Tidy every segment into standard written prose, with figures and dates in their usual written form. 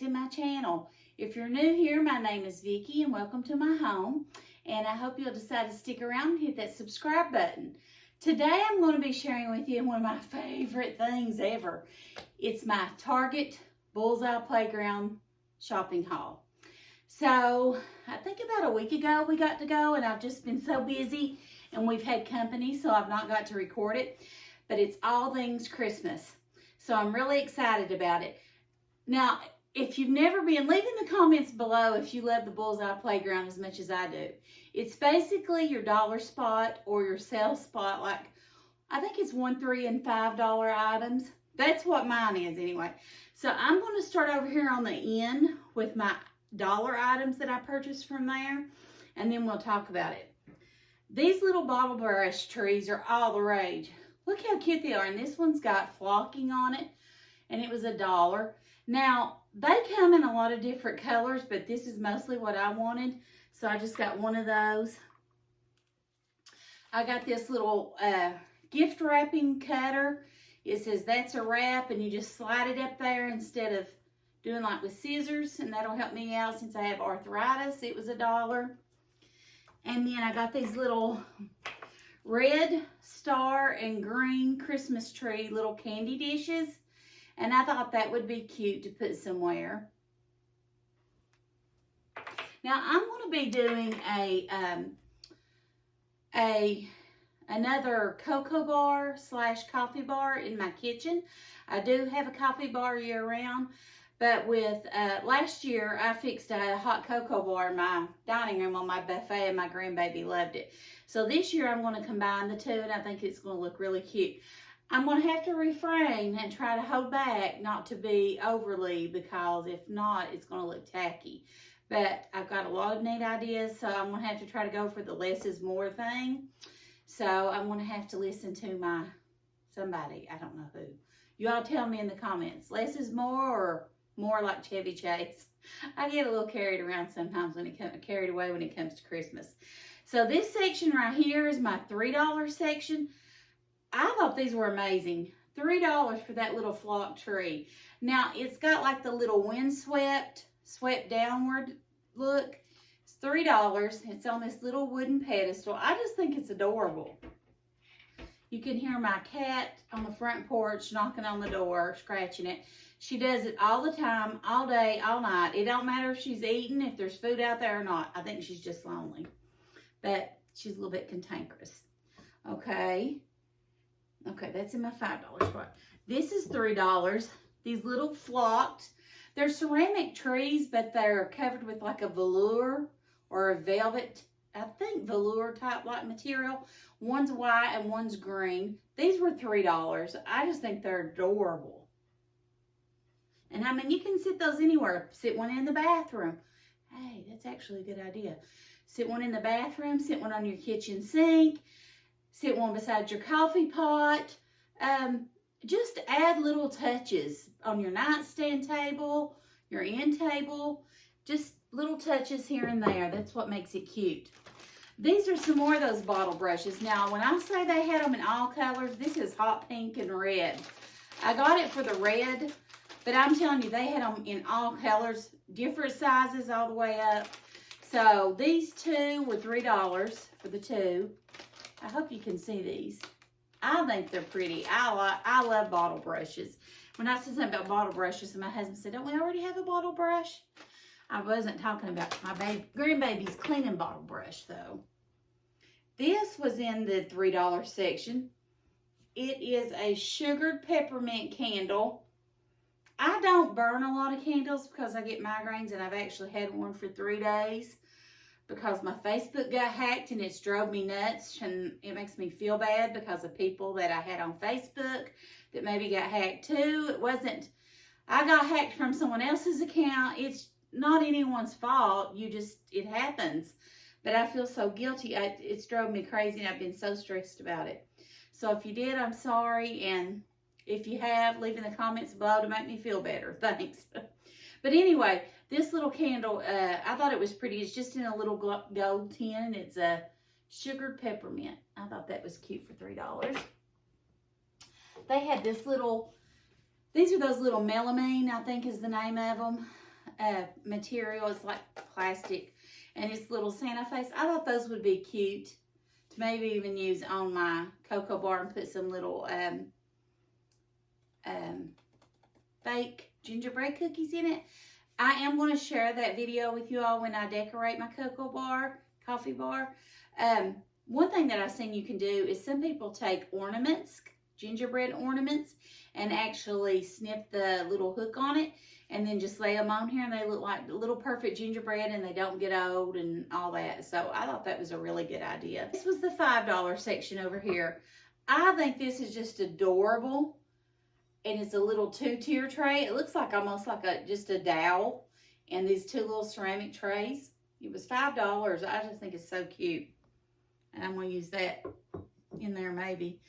to my channel. If you're new here, my name is Vicki and welcome to my home. And I hope you'll decide to stick around and hit that subscribe button. Today I'm going to be sharing with you one of my favorite things ever. It's my Target Bullseye Playground shopping haul. So I think about a week ago we got to go, and I've just been so busy and we've had company, so I've not got to record it. But it's all things Christmas. So I'm really excited about it. Now, if you've never been, leave in the comments below if you love the Bullseye Playground as much as I do. It's basically your dollar spot or your sale spot. Like, I think it's $1, $3, and $5 items. That's what mine is anyway. So I'm going to start over here on the end with my dollar items that I purchased from there. And then we'll talk about it. These little bottle brush trees are all the rage. Look how cute they are. And this one's got flocking on it. And it was $1. Now, they come in a lot of different colors, but this is mostly what I wanted. So I just got one of those. I got this little gift wrapping cutter. It says that's a wrap, and you just slide it up there instead of doing like with scissors. And that'll help me out since I have arthritis. It was $1. And then I got these little red star and green Christmas tree little candy dishes. And I thought that would be cute to put somewhere. Now I'm going to be doing another cocoa bar / coffee bar in my kitchen. I do have a coffee bar year round, but with last year I fixed a hot cocoa bar in my dining room on my buffet, and my grandbaby loved it. So this year I'm going to combine the two, and I think it's going to look really cute. I'm going to have to refrain and try to hold back not to be overly, because if not, it's going to look tacky. But I've got a lot of neat ideas, so I'm going to have to try to go for the less is more thing. So I'm going to have to listen to somebody, I don't know who. You all tell me in the comments, less is more or more like Chevy Chase? I get a little carried around sometimes carried away when it comes to Christmas. So this section right here is my $3 section. I thought these were amazing. $3 for that little flock tree. Now, it's got like the little windswept, swept downward look. It's $3. It's on this little wooden pedestal. I just think it's adorable. You can hear my cat on the front porch knocking on the door, scratching it. She does it all the time, all day, all night. It don't matter if she's eating, if there's food out there or not. I think she's just lonely. But she's a little bit cantankerous. Okay. Okay, that's in my $5 spot. This is $3. These little flocked. They're ceramic trees, but they're covered with like a velour or a velvet, I think velour type like material. One's white and one's green. These were $3. I just think they're adorable. And I mean, you can sit those anywhere. Sit one in the bathroom. Hey, that's actually a good idea. Sit one in the bathroom. Sit one on your kitchen sink. Sit one beside your coffee pot. Just add little touches on your nightstand table, your end table. Just little touches here and there. That's what makes it cute. These are some more of those bottle brushes. Now, when I say they had them in all colors, this is hot pink and red. I got it for the red, but I'm telling you, they had them in all colors, different sizes all the way up. So these two were $3 for the two. I hope you can see these. I think they're pretty. I love bottle brushes. When I said something about bottle brushes, and my husband said, don't we already have a bottle brush? I wasn't talking about my grandbaby's cleaning bottle brush, though. This was in the $3 section. It is a sugared peppermint candle. I don't burn a lot of candles because I get migraines, and I've actually had one for 3 days. Because my Facebook got hacked and it's drove me nuts, and it makes me feel bad because of people that I had on Facebook that maybe got hacked too. I got hacked from someone else's account. It's not anyone's fault. It happens. But I feel so guilty. It's drove me crazy, and I've been so stressed about it. So if you did, I'm sorry. And if you have, leave in the comments below to make me feel better. Thanks. But anyway, this little candle, I thought it was pretty. It's just in a little gold tin. It's a sugared peppermint. I thought that was cute for $3. They had this little, these are those little melamine, I think is the name of them. material. It's like plastic, and it's little Santa face. I thought those would be cute to maybe even use on my cocoa bar and put some little fake gingerbread cookies in it. I am going to share that video with you all when I decorate my coffee bar. One thing that I've seen you can do is some people take ornaments, gingerbread ornaments, and actually snip the little hook on it and then just lay them on here, and they look like little perfect gingerbread and they don't get old and all that. So I thought that was a really good idea. This was the $5 section over here. I think this is just adorable. And it's a little 2-tier tray. It looks like almost like just a dowel. And these 2 little ceramic trays. It was $5. I just think it's so cute. And I'm going to use that in there maybe.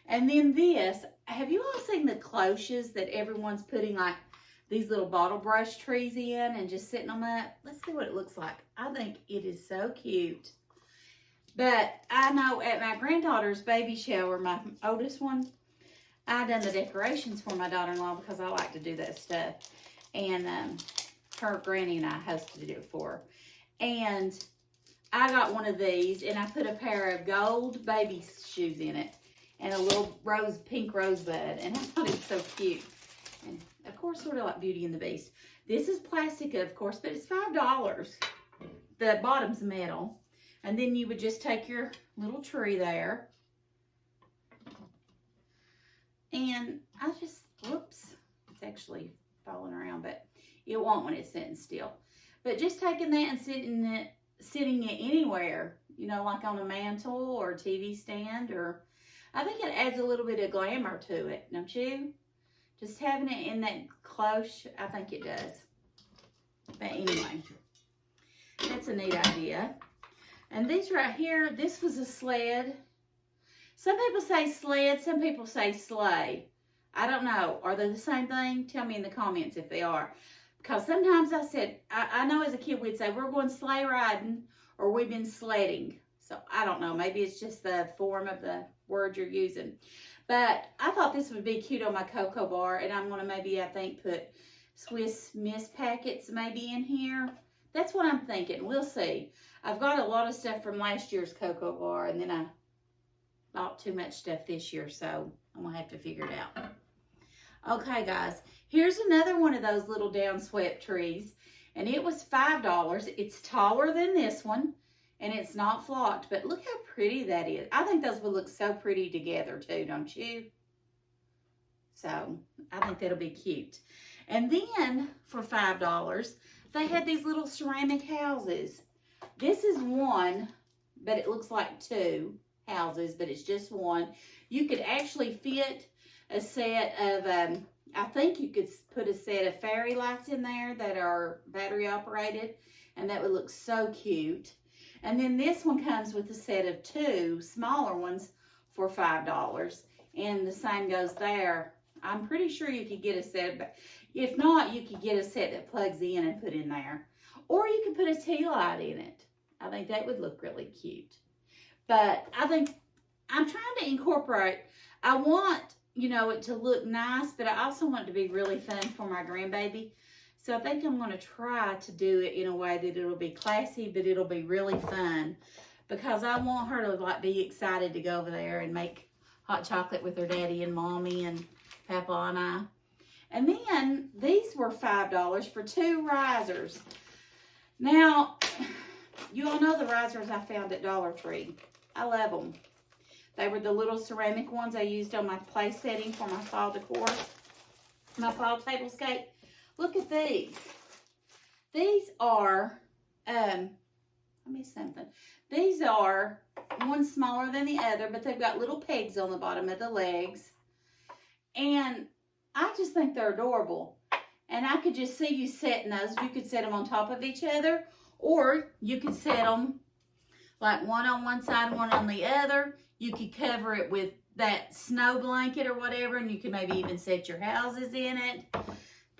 And then this. Have you all seen the cloches that everyone's putting like these little bottle brush trees in and just setting them up? Let's see what it looks like. I think it is so cute. But I know at my granddaughter's baby shower, my oldest one, I done the decorations for my daughter-in-law because I like to do that stuff. And her granny and I hosted it for her. And I got one of these, and I put a pair of gold baby shoes in it and a little pink rosebud. And I thought it was so cute. And, of course, sort of like Beauty and the Beast. This is plastic, of course, but it's $5. The bottom's metal. And then you would just take your little tree there. And I just, whoops, it's actually falling around, but it won't when it's sitting still. But just taking that and sitting it anywhere, you know, like on a mantle or a TV stand, or I think it adds a little bit of glamour to it, don't you? Just having it in that cloche, I think it does. But anyway, that's a neat idea. And these right here, this was a sled. Some people say sled, some people say sleigh. I don't know. Are they the same thing? Tell me in the comments if they are. Because sometimes I know as a kid we'd say, we're going sleigh riding, or we've been sledding. So I don't know. Maybe it's just the form of the word you're using. But I thought this would be cute on my cocoa bar. And I'm going to maybe, I think, put Swiss Miss packets maybe in here. That's what I'm thinking. We'll see. I've got a lot of stuff from last year's cocoa bar, and then I bought too much stuff this year, so I'm gonna have to figure it out. Okay, guys, here's another one of those little downswept trees, and it was $5. It's taller than this one, and it's not flocked, but look how pretty that is. I think those would look so pretty together too, don't you? So I think that'll be cute. And then for $5, they had these little ceramic houses. This is one, but it looks like 2 houses, but it's just one. You could actually fit a set of, I think you could put a set of fairy lights in there that are battery operated, and that would look so cute. And then this one comes with a set of 2 smaller ones for $5, and the same goes there. I'm pretty sure you could get a set, but if not, you could get a set that plugs in and put in there. Or you could put a tea light in it. I think that would look really cute. But I think I'm trying to incorporate, I want, you know, it to look nice, but I also want it to be really fun for my grandbaby. So I think I'm going to try to do it in a way that it'll be classy, but it'll be really fun. Because I want her to like be excited to go over there and make hot chocolate with her daddy and mommy and Papa and I. And then these were $5 for 2 risers. Now, you all know the risers I found at Dollar Tree. I love them. They were the little ceramic ones I used on my place setting for my fall decor, my fall tablescape. Look at these. These are, let me see something. These are one smaller than the other, but they've got little pegs on the bottom of the legs. And I just think they're adorable. And I could just see you setting those. You could set them on top of each other, or you could set them like one on one side, one on the other. You could cover it with that snow blanket or whatever, and you can maybe even set your houses in it.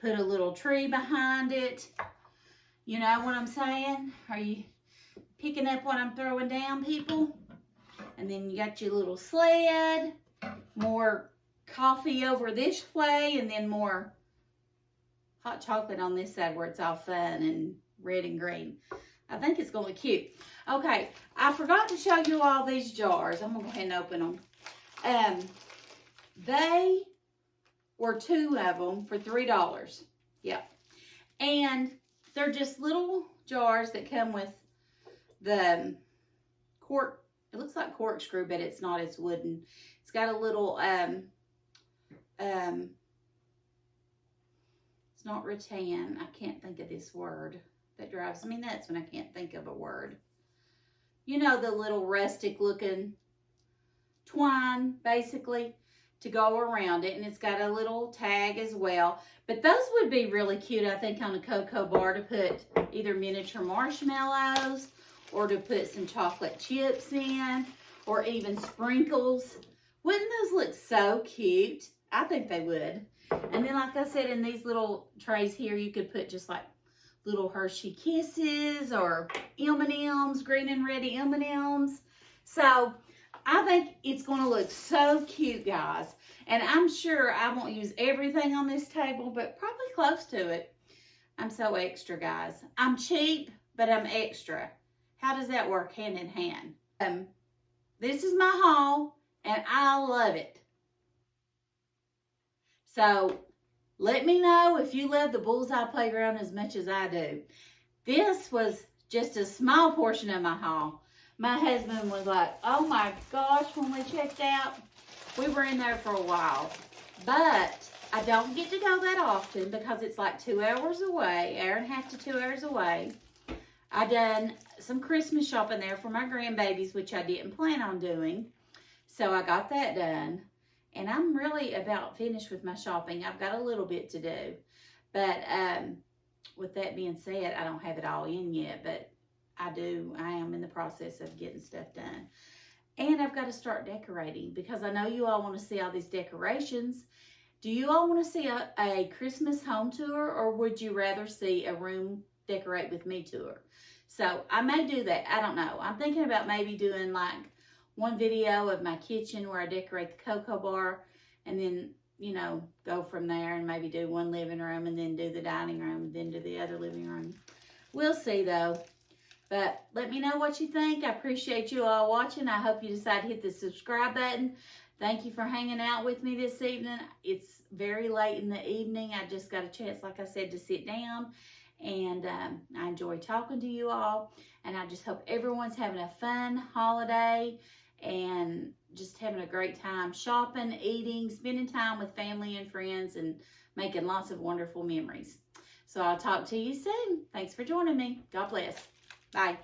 Put a little tree behind it. You know what I'm saying? Are you picking up what I'm throwing down, people? And then you got your little sled, more coffee over this way, and then more hot chocolate on this side where it's all fun and red and green. I think it's going to look cute. Okay, I forgot to show you all these jars. I'm going to go ahead and open them. They were 2 of them for $3. Yep. And they're just little jars that come with the cork. It looks like corkscrew, but it's not. It's wooden. It's got a little, it's not rattan. I can't think of this word. That drives me nuts when I can't think of a word. You know, the little rustic looking twine, basically, to go around it. And it's got a little tag as well. But those would be really cute, I think, on a cocoa bar to put either miniature marshmallows or to put some chocolate chips in or even sprinkles. Wouldn't those look so cute? I think they would. And then, like I said, in these little trays here, you could put just like little Hershey Kisses or M&Ms, green and red M&Ms. So I think it's going to look so cute, guys. And I'm sure I won't use everything on this table, but probably close to it. I'm so extra, guys. I'm cheap, but I'm extra. How does that work hand in hand? This is my haul, and I love it. So let me know if you love the Bullseye Playground as much as I do. This was just a small portion of my haul. My husband was like, oh my gosh, when we checked out, we were in there for a while. But I don't get to go that often because it's like 2 hours away, hour and a half to 2 hours away. I done some Christmas shopping there for my grandbabies, which I didn't plan on doing. So I got that done. And I'm really about finished with my shopping. I've got a little bit to do. But with that being said, I don't have it all in yet. But I am in the process of getting stuff done. And I've got to start decorating because I know you all want to see all these decorations. Do you all want to see a Christmas home tour, or would you rather see a room decorate with me tour? So I may do that. I don't know. I'm thinking about maybe doing like one video of my kitchen where I decorate the cocoa bar and then, you know, go from there and maybe do one living room and then do the dining room and then do the other living room. We'll see though. But let me know what you think. I appreciate you all watching. I hope you decide to hit the subscribe button. Thank you for hanging out with me this evening. It's very late in the evening. I just got a chance, like I said, to sit down. And I enjoy talking to you all. And I just hope everyone's having a fun holiday and just having a great time shopping, eating, spending time with family and friends, and making lots of wonderful memories. So I'll talk to you soon. Thanks for joining me. God bless. Bye.